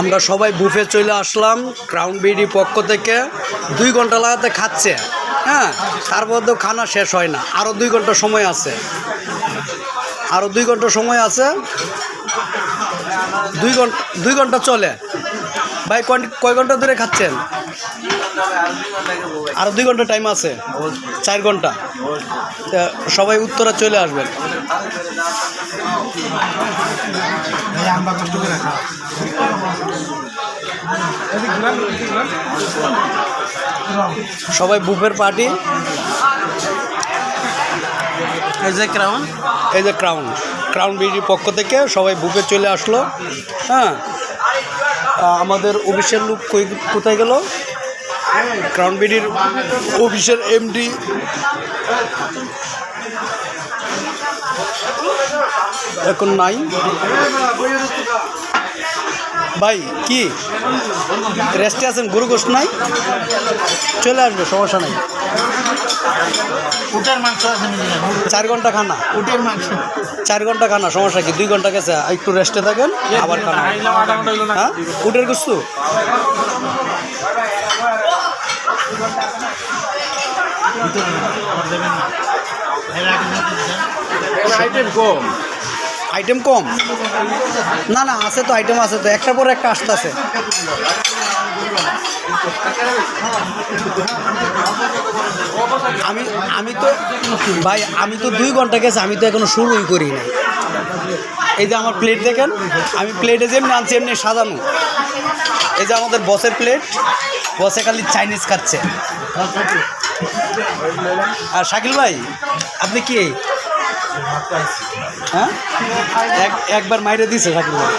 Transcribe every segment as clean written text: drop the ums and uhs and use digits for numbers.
আমরা সবাই বুফে চলে আসলাম ক্রাউন বিডি পক্ষ থেকে। 2 ঘন্টা লাগাতে খাচ্ছে, হ্যাঁ, তার মধ্যেও খানা শেষ হয় না। আরও 2 ঘন্টা সময় আছে, আরও 2 ঘন্টা সময় আছে। 2 ঘন্টা চলে। ভাই কয় ঘন্টা ধরে খাচ্ছেন? আরও 2 ঘন্টা টাইম আছে, 4 ঘন্টা। সবাই উত্তরা চলে আসবেন। সবাই বুফের পার্টি। এই যে ক্রাউন বিডির পক্ষ থেকে সবাই বুফে চলে আসলো। হ্যাঁ, আমাদের অফিসের লোক কোথায় গেল? ক্রাউন বিডির অফিসের এমডি এখন নাই। ভাই কি রেস্টে আছেন? গরু গোশত নাই, চলে আসবে, সমস্যা নাই। উটের মাংস আছে, 4 ঘন্টা খানা, উটের মাংস 4 ঘন্টা খানা, সমস্যা কি? 2 ঘন্টা গেছে, একটু রেস্টে থাকেন, আবার খানা। হ্যাঁ, উটের গোশত আইটেম কম না, না আছে তো, আইটেম আছে তো, একটা পর একটা আসতেছে। আমি তো ভাই, আমি তো 2 ঘন্টা গেছে, আমি তো এখনো শুরুই করি নাই। এই যে আমার প্লেট দেখেন, আমি প্লেটে যেমনি আনছি এমনি সাজানো। এই যে আমাদের বসের প্লেট, বসে খালি চাইনিজ খাচ্ছে। আর শাকিল ভাই, আপনি কি হ্যাঁ একবার মাইরে দিছে শাকিল ভাই,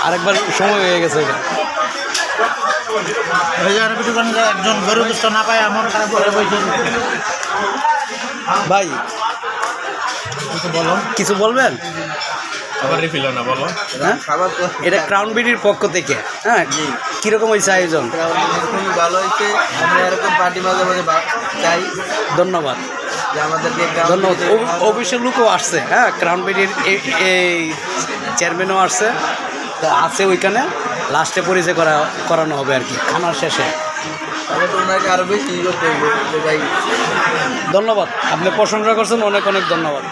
আরেকবার সময় হয়ে গেছে। একজন গরু গোশত না পায় এমন খারাপ করে বসে। ভাই বলো, কিছু বলবেন? আবার রিফিল না বলো। হ্যাঁ, এটা ক্রাউন বিডির পক্ষ থেকে। হ্যাঁ, কীরকম হয়েছে আয়োজন? খুবই ভালো হয়েছে। আমরা এরকম পার্টি মাঝে মাঝে চাই। ধন্যবাদ, আমাদেরকে ধন্যবাদ। অফিসের লোকও আসছে, হ্যাঁ, ক্রাউন বিডির এই চেয়ারম্যানও আসছে, তা আছে ওইখানে। লাস্টে পরিচয় করানো হবে আর কি, খানার শেষে। ওনাকে আরো বেশি করতে হবে ভাই। ধন্যবাদ, আপনি প্রশংসা করছেন, অনেক অনেক ধন্যবাদ।